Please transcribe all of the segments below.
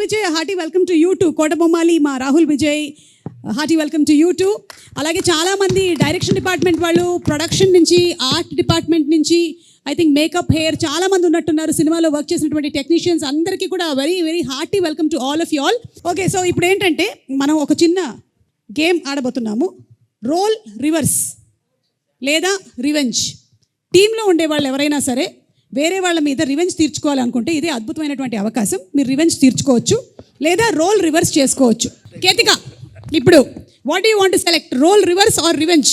Vijay hearty welcome to you too. Kotabommali మా Rahul Vijay hearty welcome to you too. అలాగే చాలామంది direction department వాళ్ళు, ప్రొడక్షన్ నుంచి, ఆర్ట్ డిపార్ట్మెంట్ నుంచి, ఐ థింక్ మేకప్, హెయిర్ చాలామంది ఉన్నట్టున్నారు. సినిమాలో వర్క్ చేసినటువంటి టెక్నీషియన్స్ అందరికీ కూడా very very hearty welcome to all of you all. Okay, so ఇప్పుడు ఏంటంటే మనం ఒక చిన్న గేమ్ ఆడబోతున్నాము. రోల్ రివర్స్ లేదా రివెంజ్. టీంలో ఉండే వాళ్ళు ఎవరైనా సరే వేరే వాళ్ళ మీద రివెంజ్ తీర్చుకోవాలి అనుకుంటే ఇదే అద్భుతమైనటువంటి అవకాశం. మీరు రివెంజ్ తీర్చుకోవచ్చు లేదా రోల్ రివర్స్ చేసుకోవచ్చు. కేతిక, ఇప్పుడు what you want to select, role reverse or revenge?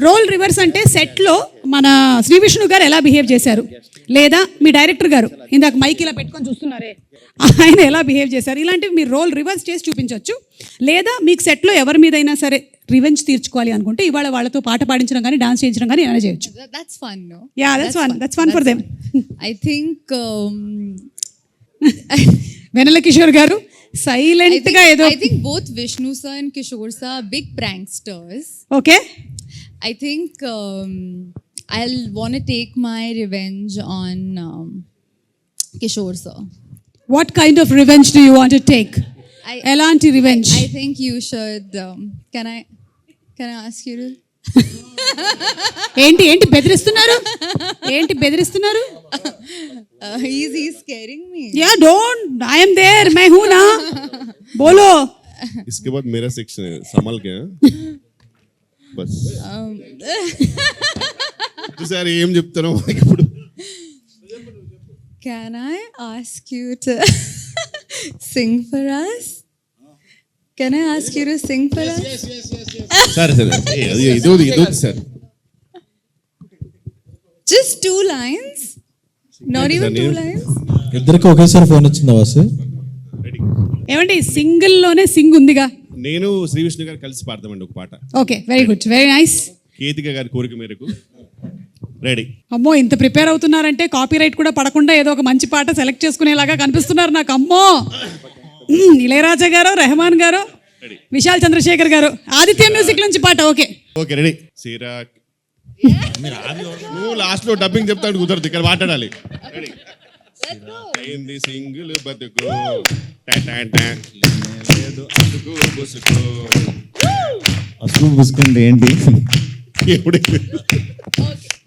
Role reverse అంటే సెట్లో మన శ్రీ విష్ణు గారు ఎలా బిహేవ్ చేశారు, లేదా మీ డైరెక్టర్ గారు ఇందాక మైక్ ఇలా పెట్టుకొని చూస్తున్నారే ఆయన ఎలా బిహేవ్ చేశారు, ఇలాంటివి మీరు రోల్ రివర్స్ చేసి చూపించవచ్చు. లేదా మీకు సెట్లో ఎవరి మీదైనా సరే రివెంజ్ తీర్చుకోవాలి అనుకుంటే ఇవాళ వాళ్ళతో పాట పాడించడం కానీ డాన్స్ చేయించడం కానీ ఏమైనా చేయొచ్చు. That's fun, no? Yeah, that's fun for them. I think వెన్నెల కిషోర్ గారు సైలెంట్ గా ఏదో. I think both Vishnu sir and Kishore sir are big pranksters. Okay. I think I'll want to take my revenge on Kishore sir. What kind of revenge do you want to take? Elanti revenge. I think you should. Can I ask you to? ఏంటి బెదిరిస్తున్నారు? He's scaring me. Yeah, don't. I am there. मैं हूँ ना. बोलो. इसके बाद मेरा section है, संभाल के बस. సార్ ఏం చెప్తాను ఇప్పుడు? Can I ask you to sing for us? Can I ask you to sing for us? సరే ఇది sir. Just 2 lines. Not even 2 lines. ఇద్దరికి ఒకేసారి ఫోన్ వచ్చిందా వాసు? ఏమండి సింగిల్ లోనే సింగ్ ఉందిగా. నేను శ్రీ విష్ణు గారు కలిసి పాడతామండి ఒక పాట. Okay, very good, very nice. Ketika గారి కోరిక మేరకు రెడీ. అమ్మో, ఇంత ప్రిపేర్ అవుతున్నారంటే కాపీరైట్ కూడా పడకుండా ఏదో ఒక మంచి పాట సెలెక్ట్ చేసుకునేలాగా కనిపిస్తున్నారు నాకు. అమ్మో, ఇళయరాజా గారు, రెహమాన్ గారు, విశాల్ చంద్రశేఖర్ గారు, ఆదిత్య మ్యూజిక్ నుంచి పాట. Okay okay ready. సిరాక్ నువ్వు లాస్ట్ లో డబ్బింగ్ చెప్తాడు, కుదరదు, ఇక్కడ మాట్లాడాలి. రెడీ. అయింది సింగిల్ బతుకు లేదు అతుకు బుసుకు. అసలు బుసుకుంటే ఏంటి?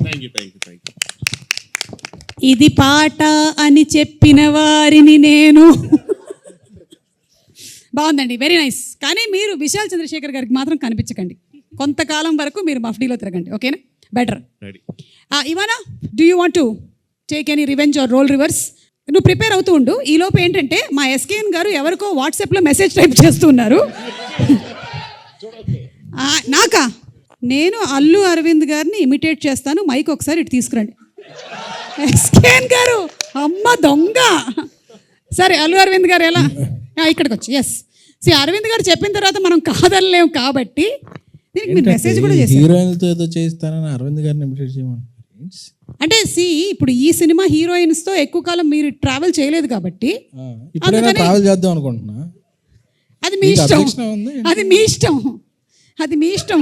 Thank you. ఇది పాట అని చెప్పిన వారిని నేను. బాగుందండి, వెరీ నైస్. కానీ మీరు విశాల్ చంద్రశేఖర్ గారికి మాత్రం కనిపించకండి. కొంతకాలం వరకు మీరు మఫ్డీలో తిరగండి, ఓకేనా? Better. Ivana, do you want to take any revenge or role reverse? నువ్వు ప్రిపేర్ అవుతూ ఉండు. ఈలోపు ఏంటంటే మా ఎస్కేఎన్ గారు ఎవరికో వాట్సాప్లో మెసేజ్ టైప్ చేస్తున్నారు. నాకా? నేను అల్లు అరవింద్ గారిని ఇమిటేట్ చేస్తాను. మైక్ ఒకసారి ఇటు తీసుకురండి. ఎస్కేఎన్ గారు, అమ్మ దొంగ. సరే, అల్లు అరవింద్ గారు ఎలా ఇక్కడికి వచ్చి. ఎస్, అరవింద్ గారు చెప్పిన తర్వాత మనం కాదనలేము కాబట్టి దీనికి మీరు మెసేజ్ కూడా చేశారు. హీరోయిన్తో ఏదో చేస్తానని అరవింద్ గారిని ఇమిటేట్ చేయమని. అంటే ఇప్పుడు ఈ సినిమా హీరోయిన్స్తో ఎక్కువ కాలం మీరు ట్రావెల్ చేయలేదు కాబట్టి ఇప్పుడైనా ట్రావెల్ చేద్దాం అనుకుంటున్నా. అది మీ ఇష్టం.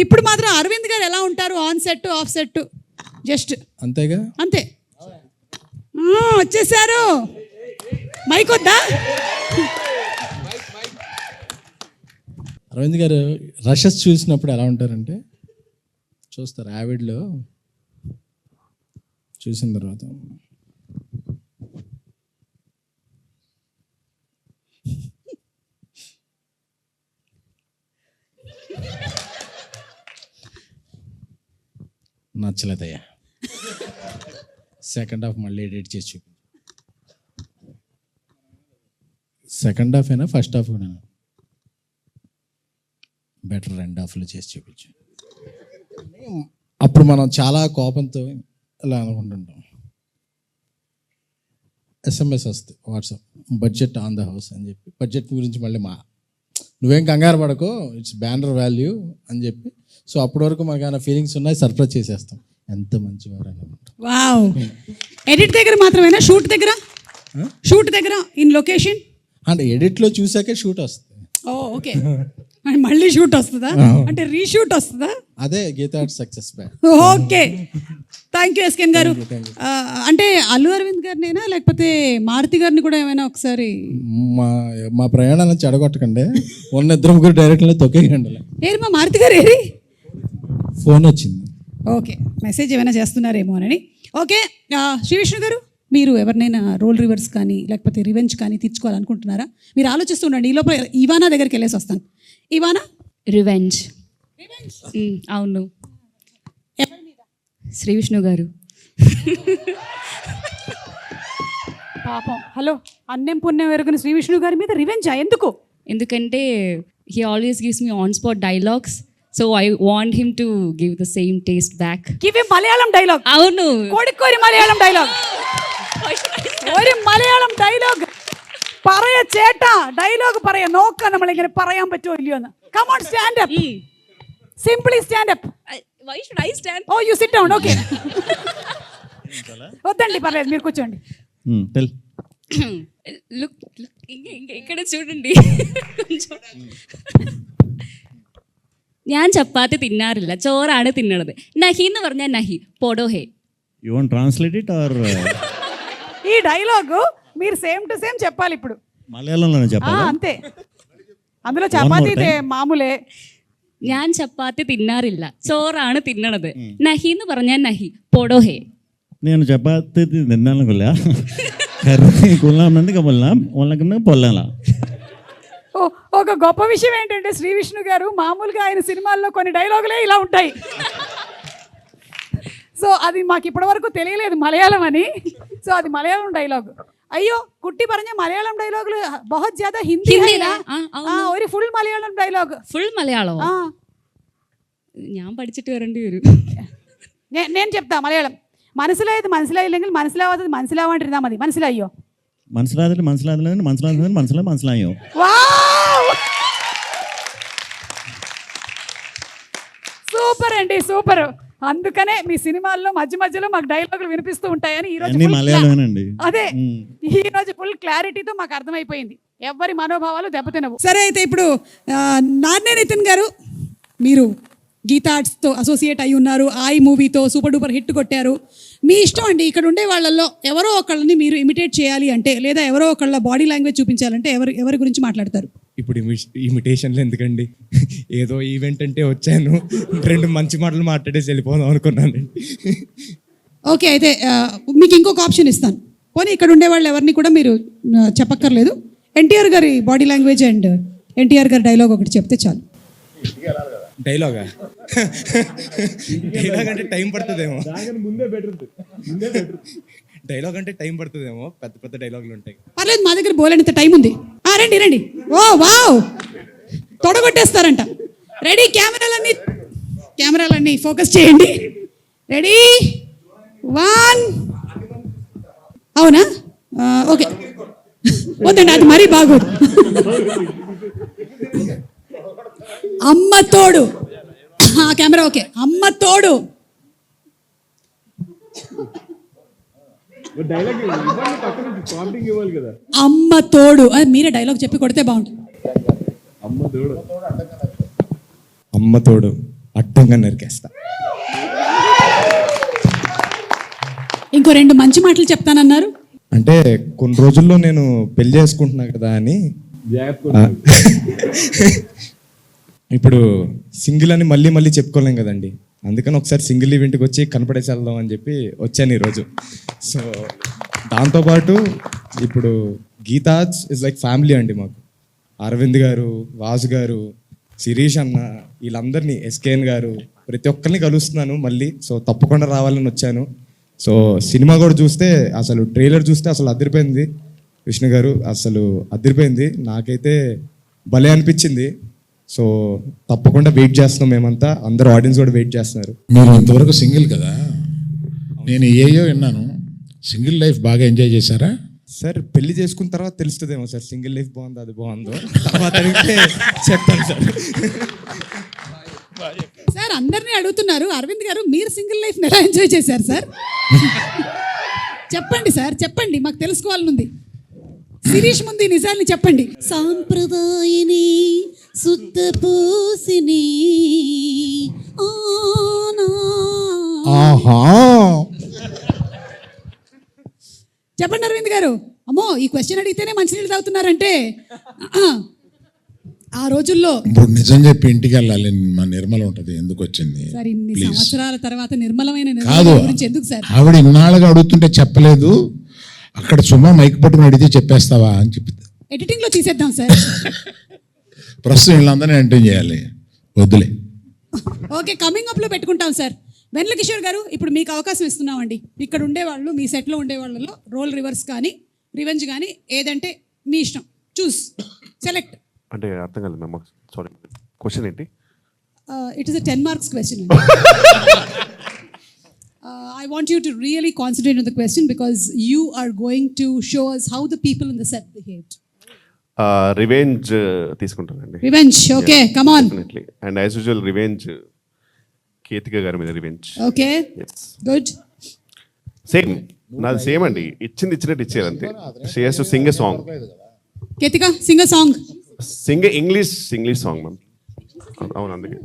ఇప్పుడు మాత్రం అరవింద్ గారు ఎలా ఉంటారు, on set of set just అంతేగా. అంతే. వచ్చేసారు. మైక్ వద్దా? అరవింద్ గారు రషెస్ చూసినప్పుడు ఎలా ఉంటారంటే, చూస్తారు యావిడ్లో చూసిన తర్వాత నచ్చలేదయ్యా, సెకండ్ హాఫ్ మళ్ళీ ఎడిట్ చేసి చూపి. సెకండ్ హాఫ్ అయినా ఫస్ట్ హాఫ్ కూడా బెటర్, 2 హాఫ్లు చేసి చూపించు. అప్పుడు మనం చాలా కోపంతో ఇలా అనుకుంటుంటాం. SMS వస్తుంది WhatsApp, budget on the house అని చెప్పి. బడ్జెట్ గురించి మళ్ళీ నువ్వేం కంగారు పడకో, ఇట్స్ బ్యానర్ వాల్యూ అని చెప్పి. సో అప్పటి వరకు మనకు ఏమైనా ఫీలింగ్స్ ఉన్నాయి, సర్ప్రైజ్ చేసేస్తాం. ఎంత మంచివారు అనుకుంటాం. వావ్. ఎడిట్ దగ్గర మాత్రమేనా? షూట్ దగ్గర ఇన్ లొకేషన్ అంటే ఎడిట్లో చూసాకే షూట్ వస్తుంది. ఓ ఓకే మళ్ళీ షూట్ వస్తుందా అంటే రీషూట్ వస్తుందా? అదే Geetha success back. Okay thank you SKN గారు. అంటే అల్లు అరవింద్ గారినేనా లేకపోతే మారుతి గారిని కూడా ఏమైనా ఒకసారి మా ప్రయాణాలను చెడగొట్టకండి, ఉన్న ఇద్దరు ముగ్గురు డైరెక్ట్లో తొక్కేయండి. ఏరి మా మారుతి గారు ఏరి? ఫోన్ వచ్చింది. ఓకే మెసేజ్ ఏమైనా చేస్తున్నారేమో అని. ఓకే శ్రీ విష్ణు గారు, మీరు ఎవరినైనా రోల్ రివర్స్ కానీ లేకపోతే రివెంజ్ కానీ తీర్చుకోవాలనుకుంటున్నారా? మీరు ఆలోచిస్తుండండి, ఈ లోపల ఇవానా దగ్గరికి వెళ్ళేసి వస్తాను. ఇవానా రివెంజ్. అవును, శ్రీ విష్ణు గారు. పాపం హలో అన్నం పుణ్యం ఎరుగున శ్రీ విష్ణు గారి మీద రివెంజా? ఎందుకు? ఎందుకంటే he always gives me on spot dialogues, so I want him to give the same taste back. Give a Malayalam dialogue. అవును, കോഴിക്കോരി മലയാളം ഡയലോഗ്. ഒരു മലയാളം ഡയലോഗ് പറയ ചേട്ടാ, ഡയലോഗ് പറയാ. നോക്കാം നമ്മളിങ്ങനെ പറയാൻ പറ്റുമോ ഇല്ലയോ എന്ന്. Come on stand up, simply stand up. Why should I stand? Oh you sit down. Okay వద్దండి పర్లేదు, మీరు కూర్చోండి. టెల్. లుక్ ఇక్కడ చూడండి. ഞാൻ ചപ്പാത്തി തിന്നാറില്ല, ചോറാണ് തിന്നണത്. നഹി എന്ന് പറഞ്ഞാൽ നഹി, പോടോ ഹേ. You want to translate it or ఈ డైలాగ్ మీరు సేమ్ టు సేమ్ చెప్పాలి ఇప్పుడు. మలయాళంలోనే చెప్పాలా? అంతే, అందులో చపాతీ మామూలే. ഞാൻ ചപ്പാത്തി തിന്നാറില്ല, ചോറാണ് തിന്നണത്. നഹി എന്ന് പറഞ്ഞാൽ നഹി, പോടോ హే. నేను చపాతి తిన్నాను కొల్లా కర్రీ కొల్లామంది కొల్లాం వాళ్ళకన్నా పొల్లాలా. ఒక గొప్ప విషయం ఏంటంటే శ్రీ విష్ణు గారు మామూలుగా ఆయన సినిమాల్లో కొన్ని డైలాగులే ఇలా ఉంటాయి. సో అది మాకు ఇప్పటివరకు తెలియలేదు మలయాళం అని. సో అది మలయాళం డైలాగ్. అయ్യോ കുട്ടി പറഞ്ഞ മലയാളം ഡയലോഗിൽ बहुत ज्यादा ഹിന്ദി ഒരു ഫുൾ മലയാളം ഡയലോഗ്. ഫുൾ മലയാളമോ? ഞാൻ പഠിച്ചിട്ട് വരേണ്ടി വരും. నేను చెప్తా మలయాళం. മനസ്സിലായത് മനസ്സിലായില്ലെങ്കിൽ മനസ്സിലാവാത്തത് മനസ്സിലാവാണ്ടിരുന്നാ മതി. മനസ്സിലായോ? മനസ്സിലായോ? సూపర్ అండి, సూపర్. అందుకనే మీ సినిమాల్లో మధ్య మధ్యలో మాకు డైలాగులు వినిపిస్తూ ఉంటాయని ఈ రోజు అదే ఈ రోజు ఫుల్ క్లారిటీతో మాకు అర్థమైపోయింది. ఎవరి మనోభావాలు దెబ్బతినవు. సరే అయితే ఇప్పుడు నాన్నే నితిన్ గారు, మీరు గీతా ఆర్ట్స్తో అసోసియేట్ అయి ఉన్నారు. ఐ మూవీతో సూపర్ డూపర్ హిట్ కొట్టారు. మీ ఇష్టం అండి. ఇక్కడ ఉండే వాళ్ళల్లో ఎవరో ఒకళ్ళని మీరు ఇమిటేట్ చేయాలి అంటే, లేదా ఎవరో ఒకళ్ళ బాడీ లాంగ్వేజ్ చూపించాలంటే ఎవరి గురించి మాట్లాడతారు? ఇప్పుడు ఇమిటేషన్లు ఎందుకండి, ఏదో ఈవెంట్ అంటే వచ్చాను, 2 మంచి మాటలు మాట్లాడేసి వెళ్ళిపోదాం అనుకున్నానండి. ఓకే అయితే మీకు ఇంకొక ఆప్షన్ ఇస్తాను. పోనీ ఇక్కడ ఉండే వాళ్ళు ఎవరిని కూడా మీరు చెప్పక్కర్లేదు. ఎన్టీఆర్ గారి బాడీ లాంగ్వేజ్ అండ్ ఎన్టీఆర్ గారి డైలాగ్ ఒకటి చెప్తే చాలు. డైలాగ్ అంటే టైం పడుతుందేమో, డైలాగ్ అంటే టైం పడుతుందేమో, పెద్ద పెద్ద డైలాగులు ఉంటాయి. పర్లేదు, మా దగ్గర బోలేనంత టైం ఉంది. రండి రండి. ఓ వావ్, తొడగొట్టేస్తారంట. రెడీ, కెమెరాలన్నీ ఫోకస్ చేయండి. రెడీ, 1. అవునా? ఓకే, వద్దండి, అది మరీ బాగోదు. అమ్మ తోడు. Camera okay. అమ్మ తోడు. అమ్మ తోడు అది మీరే డైలాగ్ చెప్పి కొడితే బాగుంటుంది. అమ్మ తోడు అడ్డంగా నరికేస్తా. ఇంకో 2 మంచి మాటలు చెప్తానన్నారు. అంటే కొన్ని రోజుల్లో నేను పెళ్లి చేసుకుంటున్నా కదా అని. ఇప్పుడు సింగిల్ అని మళ్ళీ చెప్పుకోలేం కదండి, అందుకని ఒకసారి సింగిల్ ఈవెంట్కి వచ్చి కనపడేసి వెళ్దాం అని చెప్పి వచ్చాను ఈరోజు. సో దాంతోపాటు ఇప్పుడు గీతా ఇస్ లైక్ ఫ్యామిలీ అండి మాకు. అరవింద్ గారు, వాసు గారు, శిరీష్ అన్న, వీళ్ళందరినీ, ఎస్కేఎన్ గారు, ప్రతి ఒక్కరిని కలుస్తున్నాను మళ్ళీ. సో తప్పకుండా రావాలని వచ్చాను. సో సినిమా కూడా చూస్తే, అసలు ట్రైలర్ చూస్తే అసలు అదిరిపోయింది. విష్ణు గారు అసలు అదిరిపోయింది, నాకైతే భలే అనిపించింది. సో తప్పకుండా వెయిట్ చేస్తున్నాం మేమంతా, అందరూ ఆడియన్స్ కూడా వెయిట్ చేస్తున్నారు. మీరు ఇంతవరకు సింగిల్ కదా, నేను ఏయో విన్నాను, సింగిల్ లైఫ్ బాగా ఎంజాయ్ చేశారా? సార్ పెళ్లి చేసుకున్న తర్వాత తెలుస్తుందేమో సార్, సింగిల్ లైఫ్ బాగుందో అది బాగుందో, తర్వాత అడిగితే చెప్తాను సార్. సార్ అందరినీ అడుగుతున్నారు, అరవింద్ గారు మీరు సింగిల్ లైఫ్ ఎలా ఎంజాయ్ చేశారు సార్? చెప్పండి సార్, చెప్పండి, మాకు తెలుసుకోవాలనుంది. శిరీష్ ముందు ఈ నిజాల్ని చెప్పండి. సాంప్రదాయని శుద్ధ పూసిని ఆహా చెప్పండి అరవింద్ గారు. అమ్మో ఈ క్వశ్చన్ అడిగితేనే మంచినీళ్ళు తాగుతున్నారంటే ఆ రోజుల్లో. ఇప్పుడు నిజం చెప్పి ఇంటికి వెళ్ళాలి, మా నిర్మల ఉంటది, ఎందుకు వచ్చింది సార్ ఇన్ని ప్లీజ్. సంవత్సరాల తర్వాత నిర్మలమైన కాదు, నిర్మల గురించి ఎందుకు సార్? ఆవిడ ఇన్నాళ్ళుగా అడుగుతుంటే చెప్పలేదు, అక్కడ సుమా మైక్ పట్టుకుని అడిగితే చెప్పేస్తావా అని చెప్పి ఎడిటింగ్ లో తీసేద్దాం సార్. ప్రస్తుతం వీళ్ళందరినీ ఎంటర్టైన్ చేయాలి, వద్దులే. ఓకే, కమింగ్ అప్ లో పెట్టుకుంటాం సార్. వెన్నెల కిషోర్ గారు, ఇప్పుడు మీకు అవకాశం ఇస్తున్నామండి. ఇక్కడ ఉండేవాళ్ళు, మీ సెట్లో ఉండే వాళ్ళలో రోల్ రివర్స్ కానీ రివెంజ్ కానీ ఏదంటే మీ ఇష్టం, చూస్ సెలెక్ట్. అంటే అర్థం కాలేదు మ్యామ్, సారీ క్వశ్చన్ ఏంటి? It is a 10 marks question. I want you to really concentrate on the question because you are going to show us how the people in the set behaved. Revenge తీసుకుంటానండి. Revenge, okay, come on. Definitely. And as usual revenge Ketika గారి మీద revenge. Okay, good. Same నాది same అండి, ఇచ్చింది ఇచ్చినట్టు ఇచ్చేది అంతే. She has to sing a song. Ketika, sing a song. Singh English song ma'am. అవును, అందుకే.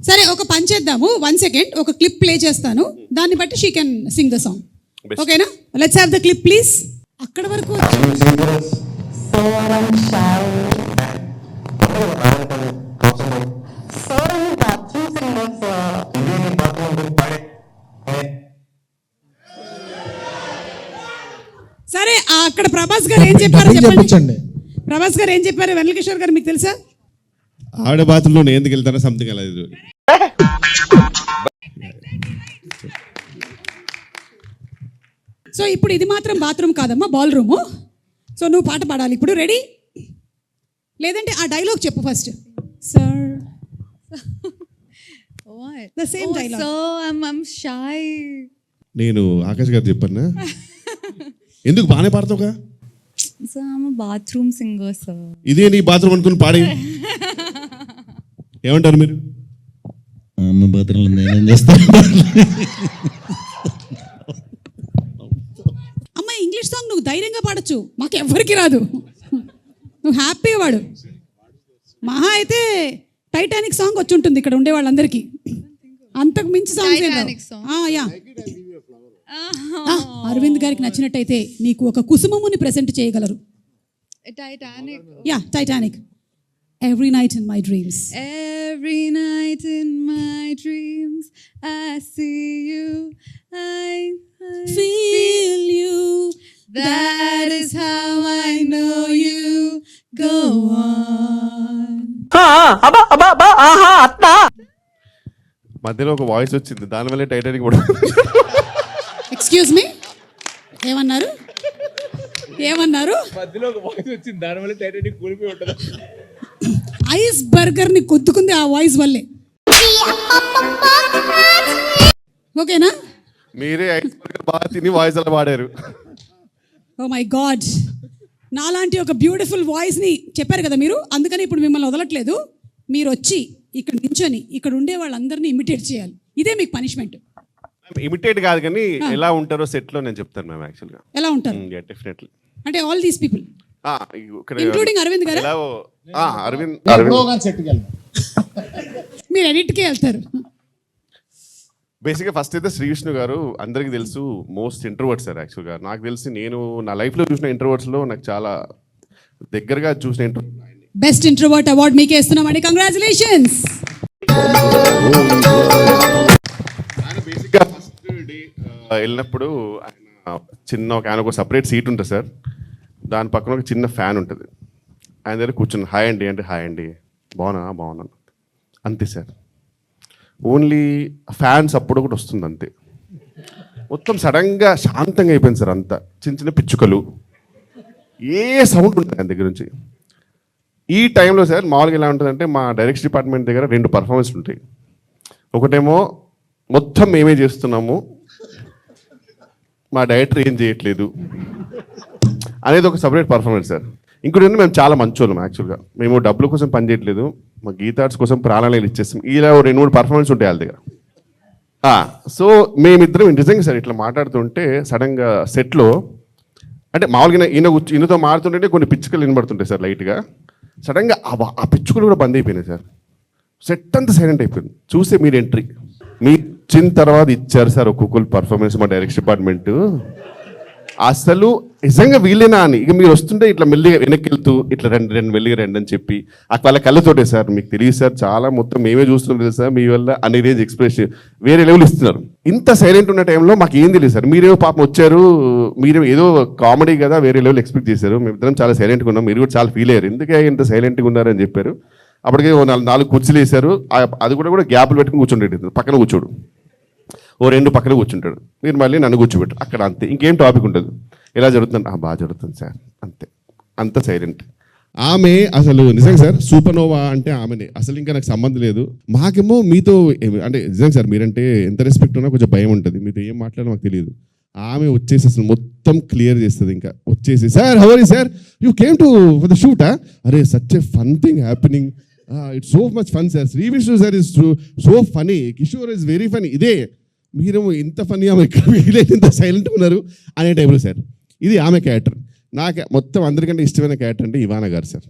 సరే, ఒక పని చేద్దాము. 1 second, ఒక క్లిప్ ప్లే చేస్తాను, దాన్ని బట్టి she can sing the song. Best. ఓకేనా? Let's have the clip please. అక్కడ వరకు సరే, అక్కడ ప్రభాస్ గారు ఏం చెప్పారో చెప్పండి. చెప్పించండి. ప్రభాస్ గారు ఏం చెప్పారు? వెన్నెల కిషోర్ గారు మీకు తెలుసా? ఆవిడ బాత్రూంలో నేను ఎందుకు వెళ్తానో సంథింగ్ అలా ఇది. సో ఇప్పుడు ఇది మాత్రం బాత్రూమ్ కాదమ్మా, బాల్ రూము. సో నువ్వు పాట పాడాలి ఇప్పుడు. రెడీ? లేదంటే ఆ డైలాగ్ చెప్పు first. Sir What? The same dialogue. So I'm shy. నేను ఆకాష్ గారు చెప్పాను ఎందుకు బాగానే పాడతావుగా. So I'm a bathroom singer, sir. ఇదే నీ బాత్రూమ్ అనుకుని పాడి ఏమంటారు మీరు? అమ్మ బాత్రూంలో నేనేం చేస్తాను? అమ్మ ఇంగ్లీష్ సాంగ్ నువ్వు ధైర్యంగా పాడొచ్చు, మాకు ఎవ్వరికి రాదు. నువ్వు హ్యాపీగా పాడు. మహా అయితే టైటానిక్ సాంగ్ వచ్చి ఉంటుంది ఇక్కడ ఉండే వాళ్ళందరికీ, అంతకు మించి Titanic song. Songs. Yeah, Aravind గారికి నచ్చినట్టయితే నీకు ఒక కుసుమముని ప్రెజెంట్ చేయగలరు. Titanic. Yeah, Titanic. Every night in my dreams. Every night in my dreams, I see you. I Feel you. That is how I know you. Go on. మధ్యలో ఒక voice వచ్చింది, దానివల్లే టైటానిక్ కూడా. ఎక్స్క్యూజ్ మీ, ఏమన్నారు? Ice burger ని కొద్దుకుంది ఆ voice వల్లే. ఓకేనా? మీరే ఐస్ బర్గర్ బాగా తిని వాయిస్ అలా పాడారు. ఓ మై గాడ్, నాలాంటి ఒక బ్యూటిఫుల్ వాయిస్ని చెప్పారు కదా మీరు, అందుకని ఇప్పుడు మిమ్మల్ని వదలట్లేదు. మీరు వచ్చి ఇక్కడ నించొని ఇక్కడ ఉండే వాళ్ళందరినీ ఇమిటేట్ చేయాలి. ఇదే మీకు పనిష్మెంట్. ఇమిటేట్ కాదు కానీ ఎలా ఉంటారో సెట్ లో నేను చెప్తాను మ్యామ్ యాక్చువల్గా. ఎలా ఉంటారు డెఫినెట్లీ. అంటే ఆల్ దీస్ పీపుల్ ఇక్కడ ఇంక్లూడింగ్ అరవింద్ గారు. ఎలా అరవింద్ మీరు ఎడిట్కే వెళ్తారు. బేసిక్గా ఫస్ట్ అయితే శ్రీ విష్ణు గారు అందరికీ తెలుసు మోస్ట్ ఇంట్రోవర్ట్ సార్. యాక్చువల్గా నాకు తెలిసి నేను నా లైఫ్లో చూసిన ఇంట్రోవర్ట్స్లో నాకు చాలా దగ్గరగా చూసిన ఇంట్రోవర్ట్. బెస్ట్ ఇంట్రోవర్ట్ అవార్డ్ మీకే ఇస్తున్నామండి, కంగ్రాచులేషన్స్. ఆయన బేసిక్గా ఫస్ట్ డే వెళ్ళినప్పుడు ఆయన ఒక సపరేట్ సీట్ ఉంటుంది సార్, దాని పక్కన ఒక చిన్న ఫ్యాన్ ఉంటుంది. ఆయన దగ్గర కూర్చుని హాయ్ అండి అంటే హాయ్ అండి, బాగున్నాను అంతే సార్. ఓన్లీ ఫ్యాన్స్ అప్పుడు ఒకటి వస్తుంది అంతే. మొత్తం సడన్గా శాంతంగా అయిపోయింది సార్. అంతా చిన్న చిన్న పిచ్చుకలు, ఏ సౌండ్ ఉంటుంది ఆయన దగ్గర నుంచి. ఈ టైంలో సార్ మామూలుగా ఎలా ఉంటుందంటే మా డైరెక్షన్ డిపార్ట్మెంట్ దగ్గర 2 పర్ఫార్మెన్స్లు ఉంటాయి. ఒకటేమో మొత్తం మేమే చేస్తున్నాము, మా డైరెక్టర్ ఏం చేయట్లేదు అనేది ఒక సపరేట్ పర్ఫార్మెన్స్ సార్. ఇంకోటి మేము చాలా మంచోళ్ళం యాక్చువల్గా. మేము డబ్బుల కోసం పని చేయట్లేదు, మా గీతార్ట్స్ కోసం ప్రాణాలు ఇచ్చేస్తాం. ఇలా 2-3 పర్ఫార్మెన్స్ ఉంటాయి వాళ్ళ దగ్గర. సో మేమిద్దరం నిజంగా సార్ ఇట్లా మాట్లాడుతుంటే సడన్గా సెట్లో అంటే మామూలుగా ఈయనతో మారుతుంటే కొన్ని పిచ్చుకలు వినబడుతుంటాయి సార్ లైట్గా. సడన్గా ఆ పిచ్చుకలు కూడా బంద్ అయిపోయినాయి సార్. సెట్ అంతా సైలెంట్ అయిపోయింది. చూస్తే మీరు ఎంట్రీ మీ ఇచ్చిన తర్వాత ఇచ్చారు సార్ ఒక్కొక్కరు పర్ఫార్మెన్స్ మా డైరెక్షన్ డిపార్ట్మెంట్. అసలు నిజంగా వీళ్ళేనా అని ఇక మీరు వస్తుంటే ఇట్లా మెల్లిగా వెనక్కి వెళ్తూ ఇట్లా రెండు మెల్లిగా రండి అని చెప్పి వాళ్ళ కళ్ళతోటే సార్ మీకు తెలియదు సార్ చాలా మొత్తం మేమే చూస్తున్నాం తెలుసు సార్ మీ వల్ల అన్ని రేంజ్ ఎక్స్ప్రెషన్ వేరే లెవెల్ ఇస్తున్నారు. ఇంత సైలెంట్ ఉన్న టైంలో మాకు ఏం తెలియదు సార్. మీరేమో పాపం వచ్చారు, మీరు ఏదో కామెడీ కదా వేరే లెవెల్ ఎక్స్పెక్ట్ చేశారు. మేమిద్దరం చాలా సైలెంట్గా ఉన్నాం, మీరు కూడా చాలా ఫీల్ అయ్యారు ఎందుకే ఇంత సైలెంట్గా ఉన్నారని చెప్పారు. అప్పటికే 4 కుర్చీలు వేశారు. అది కూడా గ్యాప్లు పెట్టుకుని కూర్చుండేది, పక్కన కూర్చోడు, ఓ 2 పక్కన కూర్చుంటాడు. మీరు మళ్ళీ నన్ను కూర్చోబెట్టారు అక్కడ, అంతే. ఇంకేం టాపిక్ ఉంటుంది. ఎలా జరుగుతుంది? బాగా జరుగుతుంది సార్, అంతే. అంత సైలెంట్. ఆమె అసలు నిజంగా సార్ సూపర్నోవా అంటే ఆమెనే, అసలు ఇంకా నాకు సంబంధం లేదు. మాకేమో మీతో అంటే నిజంగా సార్ మీరంటే ఎంత రెస్పెక్ట్ ఉన్నా కొంచెం భయం ఉంటుంది. మీతో ఏం మాట్లాడో మాకు తెలియదు. ఆమె వచ్చేసి అసలు మొత్తం క్లియర్ చేస్తుంది. ఇంకా వచ్చేసి sir how are you sir, you came to for the shoot? అరే such a fun thing happening, it's so much fun sir, Shri Vishnu sir is so funny, Kishore is very funny. ఇదే మీరు ఇంత ఫన్నీ ఆమె ఇంత సైలెంట్గా ఉన్నారు అనే టైంలో సార్. ఇది ఆమె క్యారెక్టర్. నాకు మొత్తం అందరికంటే ఇష్టమైన క్యారెక్టర్ అంటే ఇవానా గారు సార్.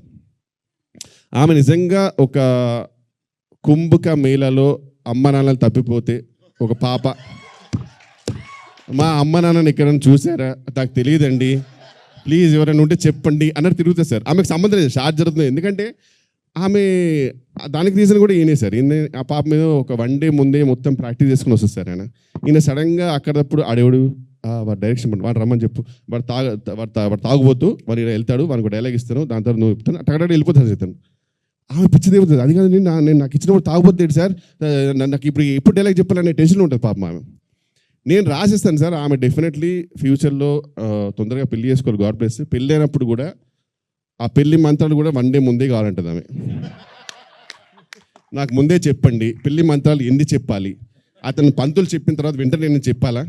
ఆమె నిజంగా ఒక కుంభక మేళలో అమ్మ నాన్నలు తప్పిపోతే ఒక పాప, మా అమ్మ నాన్నని ఎక్కడైనా చూసారా, నాకు తెలియదండి, ప్లీజ్ ఎవరైనా ఉంటే చెప్పండి అన్నట్టు తిరుగుతుంది సార్. ఆమెకు సంబంధం లేదు, షార్ట్ జరుగుతుంది. ఎందుకంటే ఆమె దానికి రీజన్ కూడా ఈయనే సార్. ఈయన ఆ పాప మీద ఒక 1 డే ముందే మొత్తం ప్రాక్టీస్ చేసుకుని వస్తుంది సార్. ఈయన సడన్గా అక్కడప్పుడు ఆడేవాడు వాడు డైరెక్షన్ వాడు రమ్మని చెప్పు, వాడు తాగుబోతూ వాడు వెళ్తాడు, వానికి డైలాగ్ ఇస్తాను, దాని తర్వాత నువ్వు చెప్తాను, అక్కడ వెళ్ళిపోతాను చెప్తాను. ఆమె పిచ్చిది ఏమవుతుంది, అది కాదు నేను నాకు ఇచ్చినప్పుడు తాగుపోతే సార్, నాకు ఇప్పుడు డైలాగ్ చెప్పాలనే టెన్షన్ ఉంటుంది పాపం ఆమె. నేను రాసిస్తాను సార్. ఆమె డెఫినెట్లీ ఫ్యూచర్లో తొందరగా పెళ్లి చేసుకోవాలి, గాడ్ బ్లెస్. పెళ్ళి అయినప్పుడు కూడా ఆ పెళ్లి మంత్రాలు కూడా 1 డే ముందే కావాలంటుంది ఆమె. నాకు ముందే చెప్పండి పెళ్లి మంత్రాలు ఎన్ని చెప్పాలి, అతను పంతులు చెప్పిన తర్వాత వెంటనే నేను చెప్పాలా,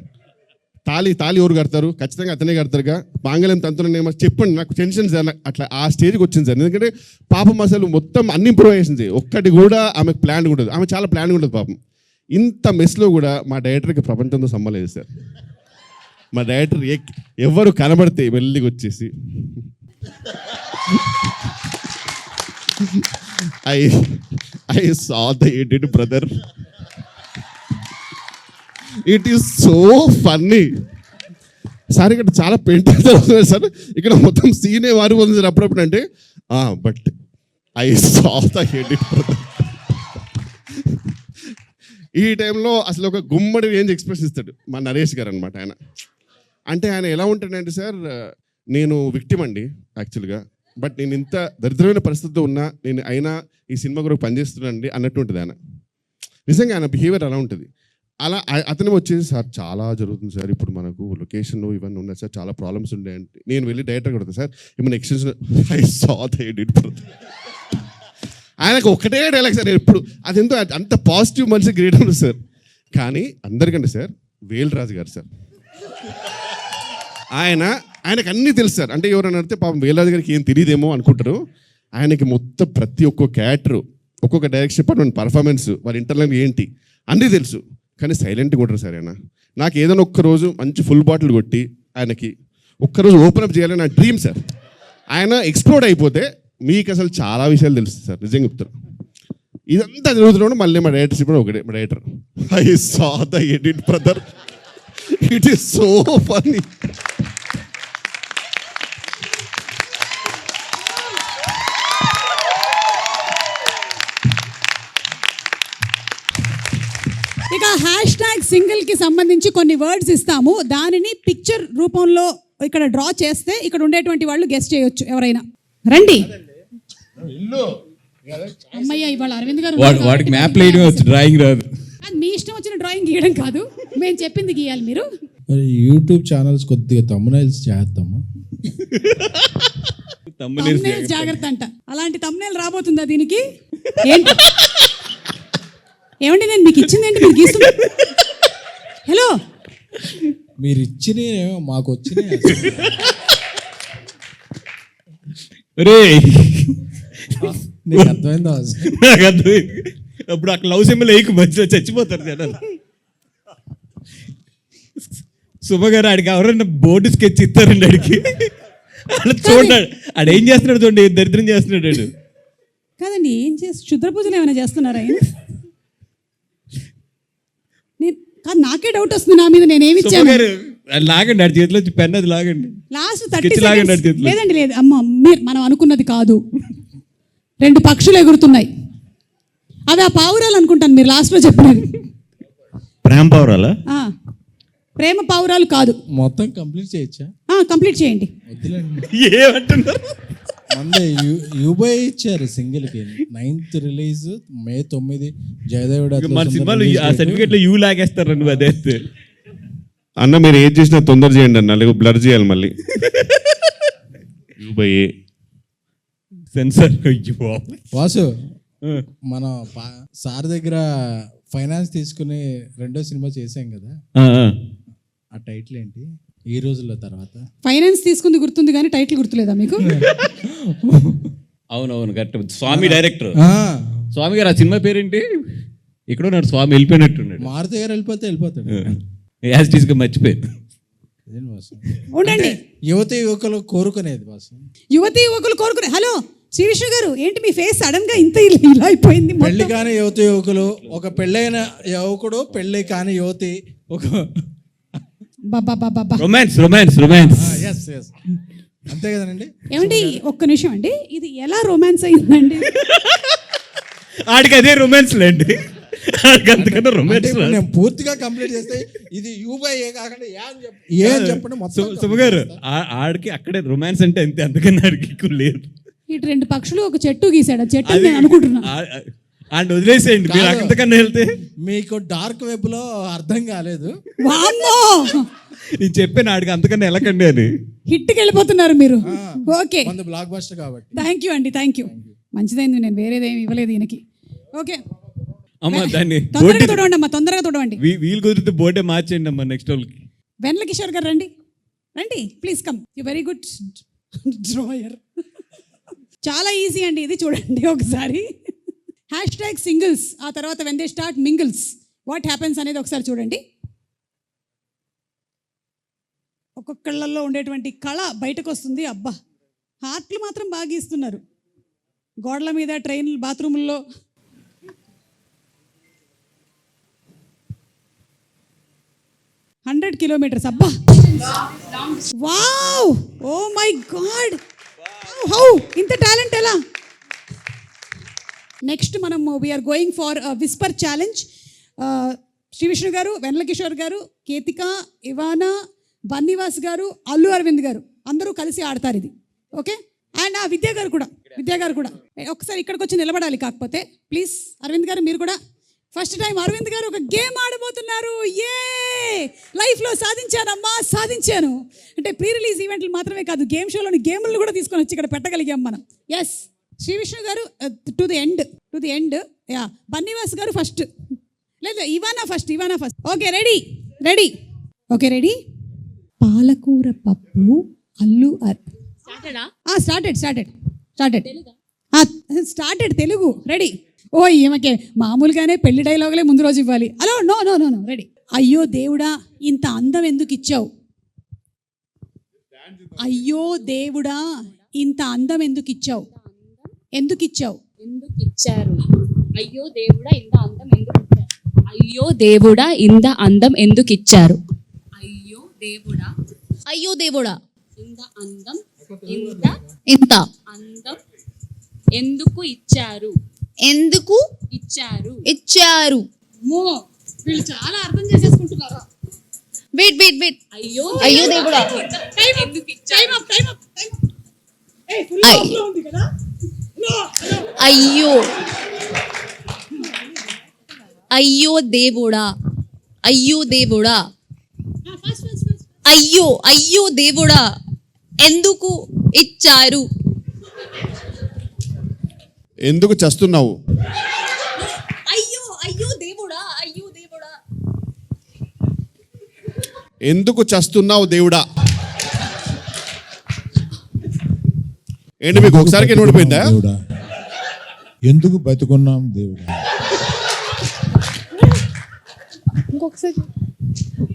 తాళి ఎవరు కడతారు, ఖచ్చితంగా అతనే కడతారుగా, పాంగళం తంతులనేమో చెప్పండి, నాకు టెన్షన్ సార్. అట్లా ఆ స్టేజ్కి వచ్చింది సార్. ఎందుకంటే పాపం అసలు మొత్తం అన్ని ఇంప్రూవైజేషన్స్, ఒక్కటి కూడా ఆమెకు ప్లాన్ ఉంటుంది. ఆమె చాలా ప్లాన్ ఉంటుంది పాపం. ఇంత మెస్లో కూడా మా డైరెక్టర్కి ప్రపంచంతో సంబంధం లేదు సార్. మా డైరెక్టర్ ఎవరు కనబడితే మెల్లిగా వచ్చేసి I saw the edit, brother. It is so funny. Sir ఇక్కడ చాలా పెయింట్ అవుతుంది సార్. ఇక్కడ మొత్తం సీనే మారిపోతుంది సార్ అప్పుడప్పుడు. అంటే but I saw the edit, brother. ఈ టైంలో అసలు ఒక గుమ్మడి రేంజ్ ఎక్స్ప్రెస్ ఇస్తాడు మా నరేష్ గారు అనమాట. అంటే ఆయన ఎలా ఉంటాడంటే సార్, నేను విక్టిమ్ అండి యాక్చువల్గా, బట్ నేను ఇంత దరిద్రమైన పరిస్థితితో ఉన్నా నేను అయినా ఈ సినిమా కొరకు పనిచేస్తున్నానండి అన్నట్టు ఉంటుంది ఆయన. నిజంగా ఆయన బిహేవియర్ అలా ఉంటుంది. అలా అతను వచ్చేసి సార్ చాలా జరుగుతుంది సార్, ఇప్పుడు మనకు లొకేషన్ ఇవన్నీ ఉన్నాయి సార్, చాలా ప్రాబ్లమ్స్ ఉండే అంటే నేను వెళ్ళి డైరెక్టర్ కొడతాను సార్, ఏమైనా extension I saw the edit, brother. ఆయనకు ఒకటే డైలాగ్ సార్ ఎప్పుడు, అదెంతో అంత పాజిటివ్ మనిషి గ్రేట్ ఉంది సార్. కానీ అందరికంటే సార్ వేల్రాజు గారు సార్, ఆయనకు అన్నీ తెలుసు సార్. అంటే ఎవరైనా అడిగితే పాపం వేల్రాజు గారికి ఏం తెలియదేమో అనుకుంటారు. ఆయనకి మొత్తం ప్రతి ఒక్క క్యారెక్టరు, ఒక్కొక్క డైరెక్షన్ డిపార్ట్మెంట్ పర్ఫార్మెన్స్, వాళ్ళ ఇంటర్నల్ ఏంటి అన్నీ తెలుసు. కానీ సైలెంట్గా ఉంటారు సార్ ఆయన. నాకు ఏదైనా ఒక్కరోజు మంచి ఫుల్ బాటిల్ కొట్టి ఆయనకి ఒక్కరోజు ఓపెన్ అప్ చేయాలని నా డ్రీమ్ సార్. ఆయన ఎక్స్ప్లోర్డ్ అయిపోతే మీకు అసలు చాలా విషయాలు తెలుస్తుంది సార్, నిజంగా చెప్తారు. ఇదంతా జరుగుతున్నాడు. మళ్ళీ మా డైరెక్టర్ ఇప్పుడు ఒకటే, మా director I saw the edit, brother. It is so funny. ఇక #సింగిల్కి సంబంధించి కొన్ని వర్డ్స్ ఇస్తాము. దానిని పిక్చర్ రూపంలో ఇక్కడ డ్రా చేస్తే ఇక్కడ ఉండేటువంటి వాళ్ళు గెస్ట్ చేయొచ్చు. ఎవరైనా రండి. అమ్మయ్య, ఇవాళ అరవింద్ గారు వాడికి మ్యాప్ వేయడం వచ్చు, డ్రాయింగ్ రాదు. అది మీ ఇష్టం వచ్చిన డ్రాయింగ్ గీయడం కాదు, మేము చెప్పింది గీయాలి మీరు. యూట్యూబ్ ఛానల్స్ కొద్దిగా తమ్మునైల్స్ చేద్దామా? thumbnails జాగ్రత్త అంట. అలాంటి తమ్మునేల్ రాబోతుందా దీనికి? ఏంటి ఏమండి నేను మీకు ఇచ్చింది ఏంటి మీరు గీస్తున్నా? హలో, మీరు ఇచ్చినే మాకు వచ్చినాయి. నీకు అర్థమైందా? నాకు అర్థమైంది. అప్పుడు అక్కడ లవ్ సింబల్ వేయకు, మధ్యలో చచ్చిపోతారు జనాలు. శుభ గారు ఆడికి ఎవరైనా బోర్డు స్కెచ్ ఇస్తారండి ఆడికి. అలా చూడండి ఆడు ఏం చేస్తున్నాడు చూడండి, ఏం దరిద్రం చేస్తున్నాడు ఆడు. కాదండి, ఏం చేసి క్షుద్ర పూజలు ఏమైనా చేస్తున్నారా ఆయన? కాదు, నాకే డౌట్ వస్తుంది నా మీద, నేనేమి శుభ ఇచ్చాను? గారు అది లాగండి, ఆడి చేతిలో పెన్ అది లాగండి. లాస్ట్ Sketch 30 లాగండి ఆడి seconds. చేతిలో. లేదండి లేదు అమ్మ, మీరు మనం అనుకున్నది కాదు. 2 పక్షులు ఎగురుతున్నాయి, అవి ఆ పావురాలు అనుకుంటాను మీరు లాస్ట్లో చెప్పినది. ప్రేమ పౌరాలా? ఆ, ప్రేమ పావురాలు కాదు. మొత్తం కంప్లీట్ చేయొచ్చా? కంప్లీట్ చేయండి. వద్దులేండి. ఏమంటున్నారు? మందే యూబై ఇచ్చారు సింగిల్కి. 9th రిలీజ్ May 9 జయదేవుడు మన సినిమాలు ఆ సర్టిఫికేట్ లో యూ లాగేస్తారు నువ్వు అదే. అన్న మీరు ఏది చేసినా తొందర చేయండి అన్న, లేకపోతే బ్లర్ చేయాలి మళ్ళీ. యూబై సెన్సర్. వాసు, మన సార్ దగ్గర ఫైనాన్స్ తీసుకుని 2వ సినిమా చేసాం కదా, ఆ టైటిల్ ఏంటి ఈ రోజుల్లో తర్వాత? ఫైనాన్స్ తీసుకుంది గుర్తుంది కానీ టైటిల్ గుర్తులేదా మీకు? అవునవును కరెక్ట్. స్వామి డైరెక్టర్ స్వామి గారు. ఆ సినిమా పేరేంటి? ఇక్కడ ఉన్నాడు స్వామి, వెళ్ళిపోయినట్టున్నాడు. మారుతి గారు వెళ్ళిపోతాడు. యాజ్ టీస్ గా మర్చిపోయాడు. అదేం వాసు, ఉండండి. యువతి యువకులు కోరుకునేది వాసు. యువతి యువకులు కోరుకునే. హలో శ్రీ విష్ణు గారు, ఏంటి మీ ఫేస్ సడన్ గా ఇంత ఇలా అయిపోయింది? పెళ్లి కాని యువతి యువకులు, ఒక పెళ్ళైన యువకుడు, పెళ్లి కాని యువతి, ఒక బాబా. Romance romance romance. ఎస్ అంతే కదండి. ఏమండి ఒక్క నిమిషం అండి, ఇది ఎలా రొమాన్స్ అయిందండి? ఆడికి అదే రొమాన్స్ లేండి, ఆడికి అంతకన్నా రొమాన్స్. నేను పూర్తిగా కంప్లీట్ చేస్తే ఇది యూబై ఏ కాకుండా ఏ అని చెప్పండి మొత్తం. శుభ గారు ఆడికి అక్కడే రొమాన్స్ అంటే అంతే, అందుకని ఆడికి ఎక్కువ లేదు. ఇటు 2 పక్షులు ఒక చెట్టు గీసాడు, ఆ చెట్టు నేను అనుకుంటున్నా. అండ్ వదిలేసేయండి మీరు అంతకన్నా వెళ్తే. మీకు డార్క్ వెబ్ లో అర్థం కాలేదు. వామ్మో, నేను చెప్పాను ఆడికి అంతకన్నా వెళ్ళకండి అని. హిట్కి వెళ్ళిపోతున్నారు మీరు. ఓకే, బ్లాక్ బస్టర్ కాబట్టి. థ్యాంక్ యూ అండి, థ్యాంక్ యూ. మంచిదైంది, నేను వేరేదేమి ఇవ్వలేదు ఈయనకి. ఓకే అమ్మా దాన్ని తొందరగా తొడవండి అమ్మా, తొందరగా తొడవండి. వీలు కుదిరితే బోర్డే మార్చేయండి అమ్మా నెక్స్ట్ వాళ్ళకి. వెన్నెల కిషోర్ గారు రండి, రండి please come. You very good drawer. చాలా ఈజీ అండి ఇది, చూడండి ఒకసారి. #singles, ఆ తర్వాత when they start mingles what happens అనేది ఒకసారి చూడండి. ఒక్కొక్కళ్ళల్లో ఉండేటువంటి కళ బయటకు వస్తుంది. అబ్బా, హార్ట్లు మాత్రం బాగా ఇస్తున్నారు. గోడల మీద, ట్రైన్ బాత్రూముల్లో. $100 kilometers. అబ్బా, wow, oh my God, how ఇంత టాలెంట్ ఎలా? నెక్స్ట్ మనం we are going for whisper challenge. Shri Vishnu గారు, వెన్నెల కిషోర్ గారు, కేతిక, ఇవానా, బన్నీవాస్ గారు, అల్లు అరవింద్ గారు అందరూ కలిసి ఆడతారు ఇది. ఓకే, అండ్ విద్యా గారు కూడా ఒకసారి ఇక్కడికి వచ్చి నిలబడాలి. కాకపోతే ప్లీజ్ అరవింద్ గారు మీరు కూడా. ఫస్ట్ టైం అరవింద్ గారు ఒక గేమ్ ఆడబోతున్నారు. ఏ లైఫ్లో సాధించానమ్మా, సాధించాను అంటే ప్రీ రిలీజ్ ఈవెంట్లు మాత్రమే కాదు, గేమ్ షోలోని గేములను కూడా తీసుకొని వచ్చి ఇక్కడ పెట్టగలిగాం మనం. ఎస్, శ్రీ విష్ణు గారు to the end. Yeah, Bunny Vas గారు ఫస్ట్, లేదు Ivana first. Okay, ready. Okay, ready. పాలకూర పప్పు అల్లు స్టార్టెడ్ తెలుగు. రెడీ. ఓ ఈమెకే మామూలుగానే పెళ్లి డైలాగులే ముందు రోజు ఇవ్వాలి. Hello, no ready. అయ్యో దేవుడా, ఇంత అందం ఎందుకు ఇచ్చావు? అయ్యో దేవుడా, ఇంత అందం ఎందుకు ఇచ్చావు? ఎందుకు ఇచ్చారు? అయ్యో దేవుడా, ఇంత అందం ఎందుకు ఇచ్చారు? అయ్యో దేవుడా, ఇంత అందం ఎందుకు ఇచ్చారు? అయ్యో దేవుడా, ఇంత అందం ఎందుకు ఇచ్చారు? వీళ్ళు చాలా అర్థం చేసేసుకుంటున్నారా? వెయిట్. అయ్యో దేవుడా, అయ్యో దేవుడా, అయ్యో దేవుడా, ఎందుకు ఇచ్చారు? ఎందుకు చస్తున్నావు? అయ్యో దేవుడా, ఎందుకు చస్తున్నావు దేవుడా? ఏంటి మీకు ఒకసారికి ఓడిపోయిందా? దేవుడా, ఎందుకు బతుకున్నాం దేవుడా? ఇంకొకసారి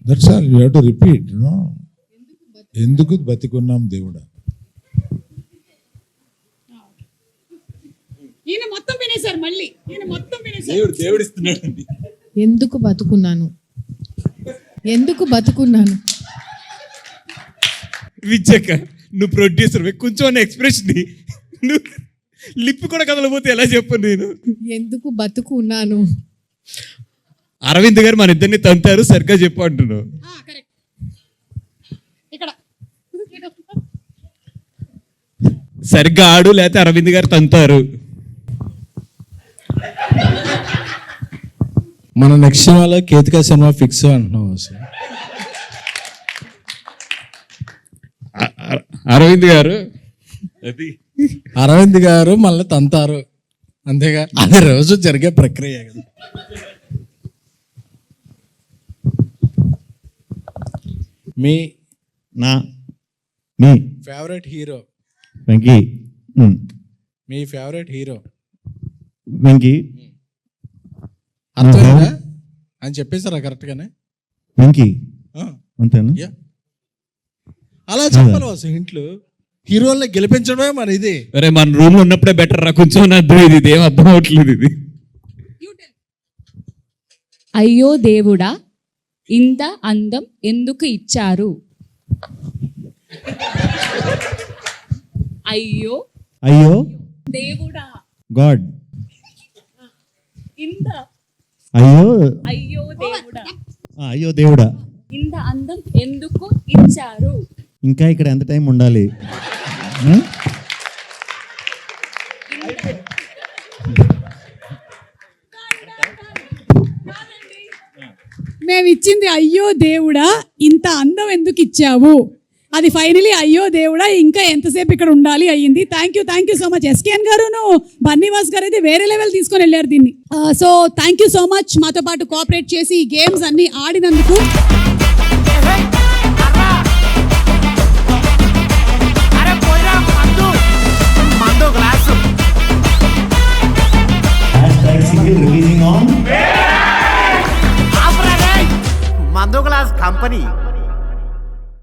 that's all you have to repeat no. ఎందుకు బతికున్నాం దేవుడా. ఈయన మొత్తం వినేశారు మళ్ళీ, ఈయన మొత్తం వినేశారు. దేవుడు ఇస్తున్నాడు. ఎందుకు బతుకున్నాను, ఎందుకు బతుకున్నాను. విచ్చక్క నువ్వు ప్రొడ్యూసర్ కొంచెం ఎక్స్ప్రెషన్ నువ్వు లిప్ కూడా కదలపోతే ఎలా చెప్పను నేను. ఎందుకు బతుకున్నాను. అరవింద్ గారు మన ఇద్దరిని తంతారు, సరిగ్గా చెప్పు అంటున్నావు. కరెక్ట్. ఇక్కడ సరిగ్గా ఆడు, లేకపోతే అరవింద్ గారు తంతారు. మన నెక్స్ట్ సినిమాలో కేతికా సినిమా ఫిక్స్ అంటున్నాం అసలు. అరవింద్ గారు అది అరవింద్ గారు మళ్ళీ తంతారు, అంతేగా, అది రోజు జరిగే ప్రక్రియ కదా. మీ మీ ఫేవరెట్ హీరో, వెంకీ. మీ ఫేవరెట్ హీరో వెంకీ. అర్థమైందా అని చెప్పేసారా కరెక్ట్గానే. వెంకీ ఆ, అంతేనా? యా. అలా చెప్పాలి అసలు ఇంట్లో హీరోల్ని గెలిపించడమే మన ఇది. అరే మన రూమ్ లో ఉన్నప్పుడే బెటర్ రా, కొంచెం అర్థం ఇది ఏం అర్థం అవట్లేదు ఇది. అయ్యో దేవుడా ఇంత అందం ఎందుకు ఇచ్చారు. అయ్యో అయ్యో దేవుడా గాడ్. ఇంత అయ్యో అయ్యో దేవుడా అయ్యో దేవుడా ఇంత అందం ఎందుకు ఇచ్చారు. ఇంకా ఇక్కడ ఎంత టైం ఉండాలి? మేము ఇచ్చింది అయ్యో దేవుడా ఇంత అందం ఎందుకు ఇచ్చావు, అది ఫైనలీ అయ్యో దేవుడా ఇంకా ఎంతసేపు ఇక్కడ ఉండాలి అయ్యింది. Thank you so much. SKN గారును బన్నీవాస్ గారు అయితే వేరే లెవెల్ తీసుకొని వెళ్ళారు దీన్ని. So thank you so much మాతో పాటు కోఆపరేట్ చేసి ఈ గేమ్స్ అన్ని ఆడినందుకు. రిలీజింగ్ ఆన్ మందు గ్లాస్ కంపెనీ